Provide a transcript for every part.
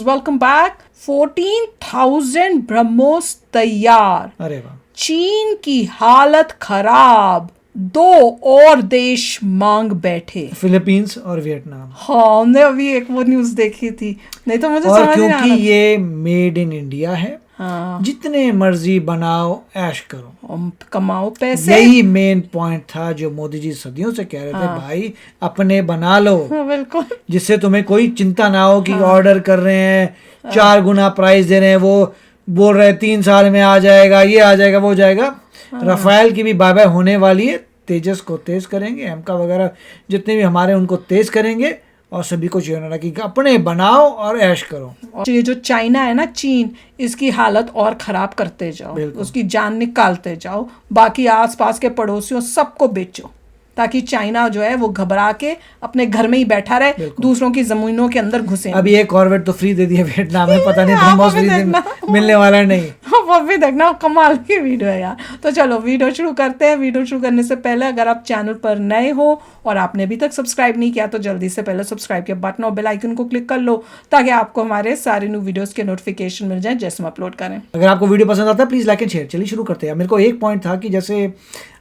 Viewers, welcome back. 14,000 BrahMos तैयार। अरे वाह। चीन की हालत खराब, 2 और देश मांग बैठे, फिलीपींस और वियतनाम। हाँ, हमने अभी एक वो न्यूज देखी थी, नहीं तो मुझे और समझ नहीं आ क्योंकि रहा। ये मेड इन इंडिया है, हाँ, जितने मर्जी बनाओ, ऐश करो, कमाओ पैसे। यही मेन पॉइंट था जो मोदी जी सदियों से कह रहे थे, भाई अपने बना लो, हाँ, बिल्कुल। जिससे तुम्हें कोई चिंता ना हो कि ऑर्डर कर रहे हैं 4 गुना प्राइस दे रहे हैं, वो बोल रहे हैं 3 साल में आ जाएगा, ये आ जाएगा, वो जाएगा। राफेल की भी बाय बाय होने वाली है, तेजस को तेज करेंगे, एमका वगैरह जितने भी हमारे उनको तेज करेंगे, और सभी को चाहिए ना कि अपने बनाओ और ऐश करो। और ये जो चाइना है ना, चीन, इसकी हालत और खराब करते जाओ, उसकी जान निकालते जाओ, बाकी आसपास के पड़ोसियों सबको बेचो, ताकि चाइना जो है वो घबरा के अपने घर में ही बैठा रहे, दूसरों की जमीनों के अंदर घुसे। अभी एक कॉर्वेट तो फ्री दे दिया वियतनाम में, पता नहीं ब्रह्मोस फ्री मिलने वाला नहीं। वो भी देखना, कमाल की वीडियो है यार। तो चलो वीडियो शुरू करते हैं। वीडियो शुरू करने से पहले अगर आप चैनल पर नए हो और आपने अभी तक सब्सक्राइब नहीं किया तो जल्दी से पहले सब्सक्राइब के बटन और बेल आइकन को क्लिक कर लो, ताकि आपको हमारे सारे न्यू वीडियोस के नोटिफिकेशन मिल जाए जैसे हम अपलोड करें। अगर आपको वीडियो पसंद आता है प्लीज लाइक एंड शेयर। चलिए शुरू करते हैं। मेरे को एक पॉइंट था कि जैसे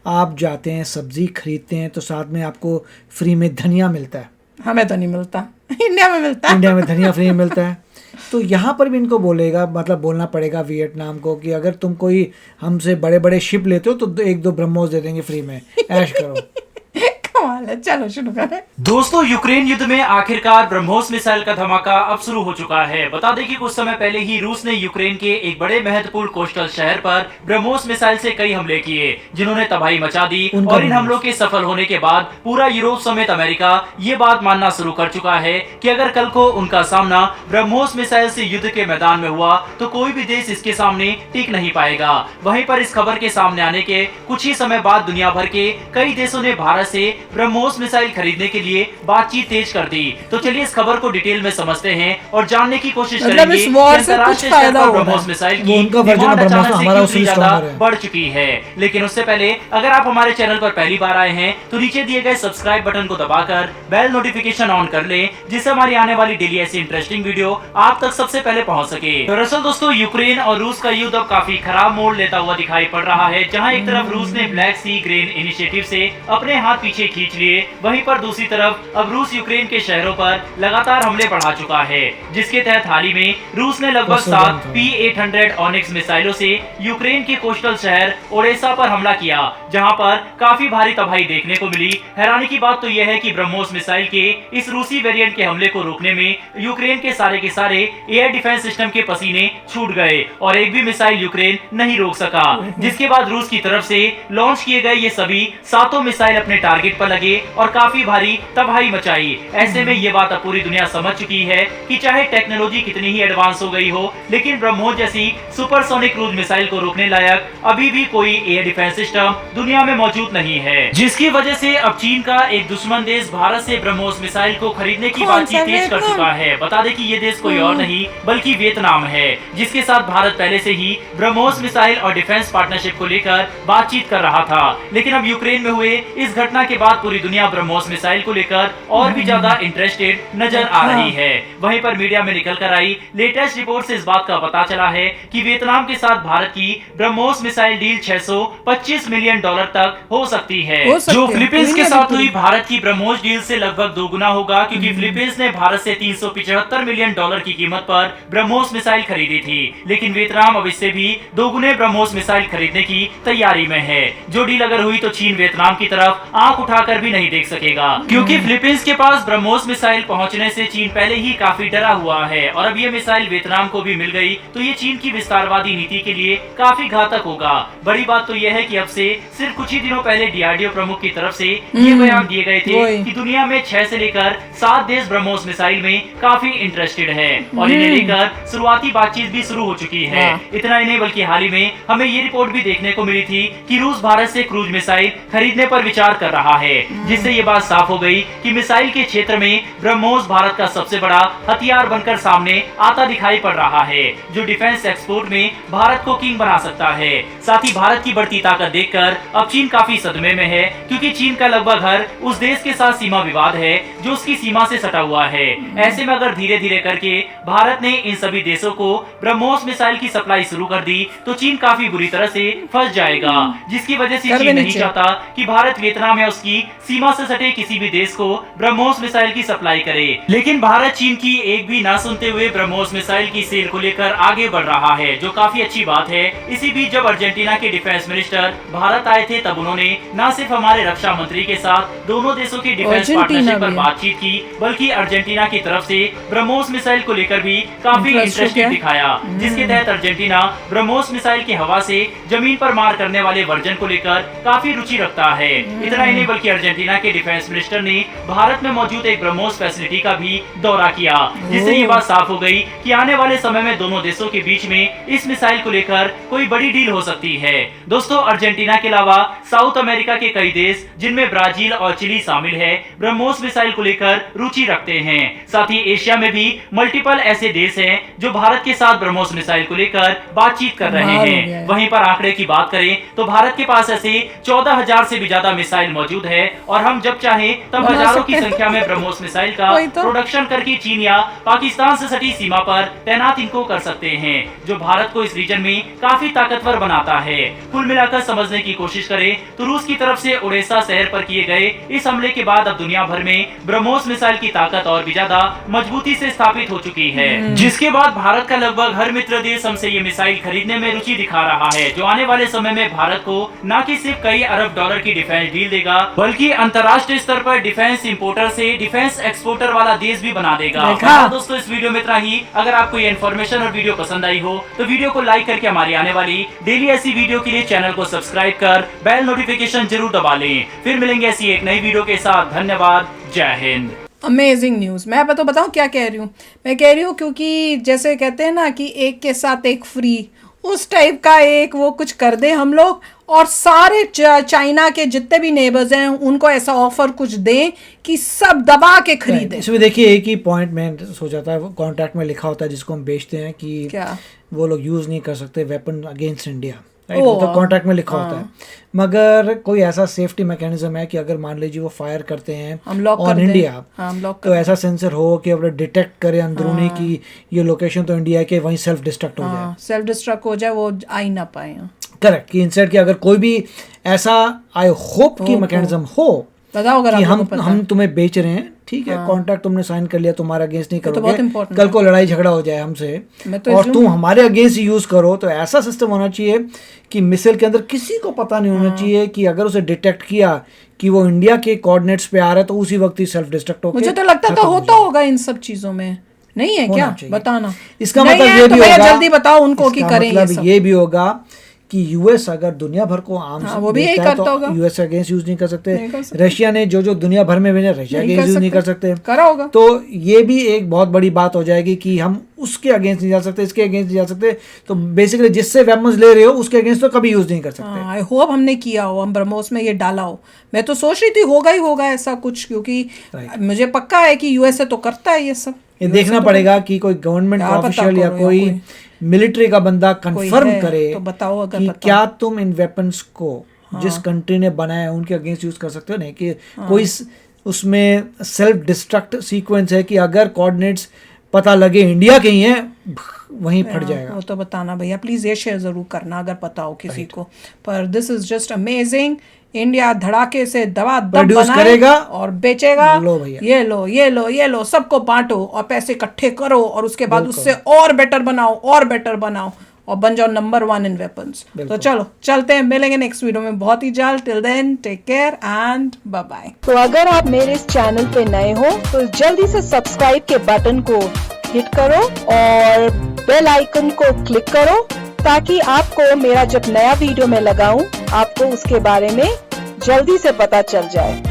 आप जाते हैं सब्जी खरीदते हैं तो साथ में आपको फ्री में धनिया मिलता है। हमें तो नहीं मिलता, इंडिया में मिलता है। इंडिया में धनिया फ्री में मिलता है, तो यहाँ पर भी इनको बोलेगा, मतलब बोलना पड़ेगा वियतनाम को कि अगर तुम कोई हमसे बड़े बड़े शिप लेते हो तो 1-2 ब्रह्मोस दे देंगे फ्री में, ऐश करो। कमाल है, चलो शुरू करें। दोस्तों, यूक्रेन युद्ध में आखिरकार ब्रह्मोस मिसाइल का धमाका अब शुरू हो चुका है। बता दें कि कुछ समय पहले ही रूस ने यूक्रेन के एक बड़े महत्वपूर्ण कोस्टल शहर पर ब्रह्मोस मिसाइल से कई हमले किए, जिन्होंने तबाही मचा दी। और इन हमलों के सफल होने के बाद पूरा यूरोप समेत अमेरिका ये बात मानना शुरू कर चुका है कि अगर कल को उनका सामना ब्रह्मोस मिसाइल से युद्ध के मैदान में हुआ तो कोई भी देश इसके सामने टिक नहीं पाएगा। वहीं पर इस खबर के सामने आने के कुछ ही समय बाद दुनिया भर के कई देशों ने भारत से ब्रह्मोस मिसाइल खरीदने के लिए बातचीत तेज कर दी। तो चलिए इस खबर को डिटेल में समझते हैं और जानने की कोशिश करेंगे कि अंतरराष्ट्रीय स्तर पर ब्रह्मोस मिसाइल की डिमांड अचानक से क्यों इतनी ज्यादा बढ़ चुकी है। लेकिन उससे पहले अगर आप हमारे चैनल पर पहली बार आए हैं तो नीचे दिए गए सब्सक्राइब बटन को दबाकर बेल नोटिफिकेशन ऑन कर लें, जिससे हमारी आने वाली डेली ऐसी इंटरेस्टिंग वीडियो आप तक सबसे पहले पहुंच सके। दरअसल दोस्तों, यूक्रेन और रूस का युद्ध अब काफी खराब मोड़ लेता हुआ दिखाई पड़ रहा है। जहाँ एक तरफ रूस ने ब्लैक सी ग्रेन इनिशिएटिव से अपने हाथ पीछे खींच लिए, वहीं पर दूसरी तरफ अब रूस यूक्रेन के शहरों पर लगातार हमले बढ़ा चुका है, जिसके तहत हाल ही में रूस ने लगभग 7 P-800 ऑनिक्स मिसाइलों से यूक्रेन के कोस्टल शहर ओडेसा पर हमला किया, जहां पर काफी भारी तबाही देखने को मिली। हैरानी की बात तो यह है कि ब्रह्मोस मिसाइल के इस रूसी वेरिएंट के हमले को रोकने में यूक्रेन के सारे एयर डिफेंस सिस्टम के पसीने छूट गए और एक भी मिसाइल यूक्रेन नहीं रोक सका। जिसके बाद रूस की तरफ से लॉन्च किए गए ये सभी 7 मिसाइल अपने टारगेट पर लगे और काफी भारी तबाही मचाई। ऐसे में ये बात अब पूरी दुनिया समझ चुकी है कि चाहे टेक्नोलॉजी कितनी ही एडवांस हो गई हो, लेकिन ब्रह्मोस जैसी सुपरसोनिक क्रूज मिसाइल को रोकने लायक अभी भी कोई एयर डिफेंस सिस्टम दुनिया में मौजूद नहीं है, जिसकी वजह से अब चीन का एक दुश्मन देश भारत से ब्रह्मोस मिसाइल को खरीदने की बातचीत तेज कर चुका है। बता दें कि ये देश कोई और नहीं बल्कि वियतनाम है, जिसके साथ भारत पहले से ही ब्रह्मोस मिसाइल और डिफेंस पार्टनरशिप को लेकर बातचीत कर रहा था। लेकिन अब यूक्रेन में हुए इस घटना के बाद पूरी दुनिया ब्रह्मोस मिसाइल को लेकर और भी ज्यादा इंटरेस्टेड नजर आ रही है। वहीं पर मीडिया में निकल कर आई लेटेस्ट रिपोर्ट से इस बात का पता चला है कि वियतनाम के साथ भारत की ब्रह्मोस मिसाइल डील $625 मिलियन तक हो सकती है, जो फिलीपींस के साथ हुई भारत की ब्रह्मोस डील से लगभग 2 गुना होगा, क्योंकि फिलीपींस ने भारत से $375 मिलियन की कीमत पर ब्रह्मोस मिसाइल खरीदी थी। लेकिन वियतनाम अब इससे भी 2 गुने ब्रह्मोस मिसाइल खरीदने की तैयारी में है। जो डील अगर हुई तो चीन वियतनाम की तरफ आंख उठाकर भी नहीं देख सकेगा, क्योंकि फिलीपींस के पास ब्रह्मोस मिसाइल पहुंचने से चीन पहले ही काफी डरा हुआ है और अब ये मिसाइल वियतनाम को भी मिल गई तो ये चीन की विस्तारवादी नीति के लिए काफी घातक होगा। बड़ी बात तो यह है कि अब से सिर्फ कुछ ही दिनों पहले डीआरडीओ प्रमुख की तरफ से ये बयान दिए गए थे कि दुनिया में 6 से लेकर 7 देश ब्रह्मोस मिसाइल में काफी इंटरेस्टेड है और इन्हें लेकर शुरुआती बातचीत भी शुरू हो चुकी है। इतना ही नहीं बल्कि हाल ही में हमें ये रिपोर्ट भी देखने को मिली थी कि रूस भारत से क्रूज मिसाइल खरीदने पर विचार कर रहा है। जिससे ये बात साफ हो गई कि मिसाइल के क्षेत्र में ब्रह्मोस भारत का सबसे बड़ा हथियार बनकर सामने आता दिखाई पड़ रहा है, जो डिफेंस एक्सपोर्ट में भारत को किंग बना सकता है। साथ ही भारत की बढ़ती ताकत देखकर अब चीन काफी सदमे में है, क्योंकि चीन का लगभग हर उस देश के साथ सीमा विवाद है जो उसकी सीमा से सटा हुआ है। ऐसे में अगर धीरे धीरे करके भारत ने इन सभी देशों को ब्रह्मोस मिसाइल की सप्लाई शुरू कर दी तो चीन काफी बुरी तरह से फंस जाएगा, जिसकी वजह से चीन नहीं चाहता कि भारत वियतनाम या उसकी सीमा से सटे किसी भी देश को ब्रह्मोस मिसाइल की सप्लाई करे। लेकिन भारत चीन की एक भी ना सुनते हुए ब्रह्मोस मिसाइल की सेल को लेकर आगे बढ़ रहा है, जो काफी अच्छी बात है। इसी बीच जब अर्जेंटीना के डिफेंस मिनिस्टर भारत आए थे तब उन्होंने न सिर्फ हमारे रक्षा मंत्री के साथ दोनों देशों की डिफेंस पार्टनरशिप पर बातचीत की, बल्कि अर्जेंटीना की तरफ से ब्रह्मोस मिसाइल को लेकर भी काफी इंटरेस्टेड दिखाया, जिसके तहत अर्जेंटीना ब्रह्मोस मिसाइल की हवा से जमीन पर मार करने वाले वर्जन को लेकर काफी रुचि रखता है। इतना ही नहीं बल्कि अर्जेंटीना के डिफेंस मिनिस्टर ने भारत में मौजूद एक ब्रह्मोस फैसिलिटी का भी दौरा किया, जिससे ये बात साफ हो गई कि आने वाले समय में दोनों देशों के बीच में इस मिसाइल को लेकर कोई बड़ी डील हो सकती है। दोस्तों, अर्जेंटीना के अलावा साउथ अमेरिका के कई देश जिनमें ब्राजील और चिली शामिल है ब्रह्मोस मिसाइल को लेकर रुचि रखते हैं। साथ ही एशिया में भी मल्टीपल ऐसे देश हैं जो भारत के साथ ब्रह्मोस मिसाइल को लेकर बातचीत कर रहे हैं। वहीं पर आंकड़े की बात करें तो भारत के पास ऐसे 14,000 से भी ज्यादा मिसाइल मौजूद है और हम जब चाहें तब हजारों की संख्या में ब्रह्मोस मिसाइल का प्रोडक्शन करके चीन या पाकिस्तान से सटी सीमा पर तैनात इनको कर सकते हैं, जो भारत को इस रीजन में काफी ताकतवर बनाता है। कुल मिलाकर समझने की कोशिश करें तो रूस की तरफ से ओडेसा शहर पर किए गए इस हमले के बाद अब दुनिया भर में ब्रह्मोस मिसाइल की ताकत और भी ज्यादा मजबूती से स्थापित हो चुकी है, जिसके बाद भारत का लगभग हर मित्र देश हमसे ये मिसाइल खरीदने में रुचि दिखा रहा है, जो आने वाले समय में भारत को न कि सिर्फ कई अरब डॉलर की डिफेंस डील देगा बल्कि अंतर्राष्ट्रीय स्तर पर डिफेंस इंपोर्टर से डिफेंस एक्सपोर्टर वाला देश भी बना देगा। दोस्तों, इस वीडियो में इतना ही। अगर आपको ये इन्फॉर्मेशन और वीडियो पसंद आई हो तो वीडियो को लाइक करके हमारी आने वाली डेली ऐसी वीडियो के लिए चैनल को सब्सक्राइब कर बेल नोटिफिकेशन जरूर दबा लें। फिर मिलेंगे ऐसी एक नई वीडियो के साथ। धन्यवाद। जय हिंद। Amazing news. मैं तो बताऊं क्या कह रही हूँ, मैं कह रही हूँ क्योंकि जैसे कहते हैं ना कि एक के साथ एक फ्री, उस टाइप का एक वो कुछ कर दे हम लोग और सारे चाइना के जितने भी नेबर्स हैं उनको ऐसा ऑफर कुछ दें कि सब दबा के खरीदें। इसमें देखिए एक ही पॉइंट में सोचा था, कॉन्ट्रैक्ट में लिखा होता है जिसको हम बेचते हैं कि क्या वो लोग यूज़ नहीं कर सकते वेपन अगेंस्ट इंडिया, वो तो कॉन्ट्रैक्ट में लिखा होता है। मगर कोई ऐसा सेफ्टी मैकेनिज्म है कि अगर मान लीजिए वो फायर करते हैं ऑन इंडिया तो ऐसा सेंसर हो कि अब डिटेक्ट करे अंदरूनी की ये लोकेशन तो इंडिया के, वहीं सेल्फ डिस्ट्रक्ट हो जाए, सेल्फ डिस्ट्रक्ट हो जाए, वो आ ही ना पाए। करेक्ट, कि इंसेट कि अगर कोई भी ऐसा आई होप की मैकेनिज्म हो बताओ अगर कि हम तुम्हें बेच रहे हैं, ठीक है, कॉन्ट्रैक्ट तुमने साइन कर लिया, तुम्हारा अगेंस्ट नहीं करोगे, तो कल को लड़ाई झगड़ा हो जाए हमसे तो और तुम हमारे अगेंस्ट यूज करो, तो ऐसा सिस्टम होना चाहिए कि मिसाइल के अंदर किसी को पता नहीं होना चाहिए कि अगर उसे डिटेक्ट किया कि वो इंडिया के कोऑर्डिनेट्स पे आ रहा है तो उसी वक्त ही सेल्फ डिस्ट्रक्ट होगा। मुझे तो लगता था होता होगा इन सब चीजों में, नहीं है क्या? बताना। इसका मतलब ये भी होगा, जल्दी बताओ उनको कि करें। मतलब ये भी होगा कि यूएस अगर दुनिया भर को आर्म्स वो भी यही करता होगा, यूएस अगेंस्ट यूज नहीं कर सकते, रशिया ने जो दुनिया भर में भेजा रशिया अगेंस्ट यूज नहीं कर सकते, करा होगा। तो ये भी एक बहुत बड़ी बात हो जाएगी कि हम उसके अगेंस्ट नहीं जा सकते, इसके अगेंस्ट नहीं जा सकते, तो बेसिकली जिससे वेपन्स ले रहे हो उसके अगेंस्ट तो कभी यूज नहीं कर सकते। आई होप हमने किया हो, हम ब्रह्मोस में ये डाला हो। मैं तो सोच रही थी होगा ही होगा ऐसा कुछ, क्योंकि मुझे पक्का है कि यूएसए तो करता है ये सब। ये देखना पड़ेगा कि कोई गवर्नमेंट ऑफिशियल या कोई मिलिट्री का बंदा कंफर्म करे तो बताओ अगर कि क्या तुम इन वेपन्स को जिस कंट्री ने बनाया है उनके अगेंस्ट यूज कर सकते हो, नहीं कि कोई उसमें सेल्फ डिस्ट्रक्ट सीक्वेंस है कि अगर कोऑर्डिनेट्स पता लगे इंडिया के ही हैं वहीं फट जाएगा। वो तो बताना भैया, प्लीज ये शेयर जरूर करना अगर पता हो किसी को। पर this is just amazing. India धड़ाके से दवा दब करेगा और बेचेगा। लो भैया, ये लो ये लो ये लो, सबको बांटो और पैसे इकट्ठे करो और उसके बाद उससे और बेटर बनाओ और बेटर बनाओ और बन जाओ नंबर 1 इन वेपन्स। तो चलो चलते हैं, मिलेंगे नेक्स्ट वीडियो में बहुत ही जल्द। Till then take care and bye bye. तो अगर आप मेरे इस चैनल पे नए हो तो जल्दी से सब्सक्राइब के बटन को हिट करो और बेल आइकन को क्लिक करो ताकि आपको मेरा जब नया वीडियो मैं लगाऊं आपको उसके बारे में जल्दी से पता चल जाए।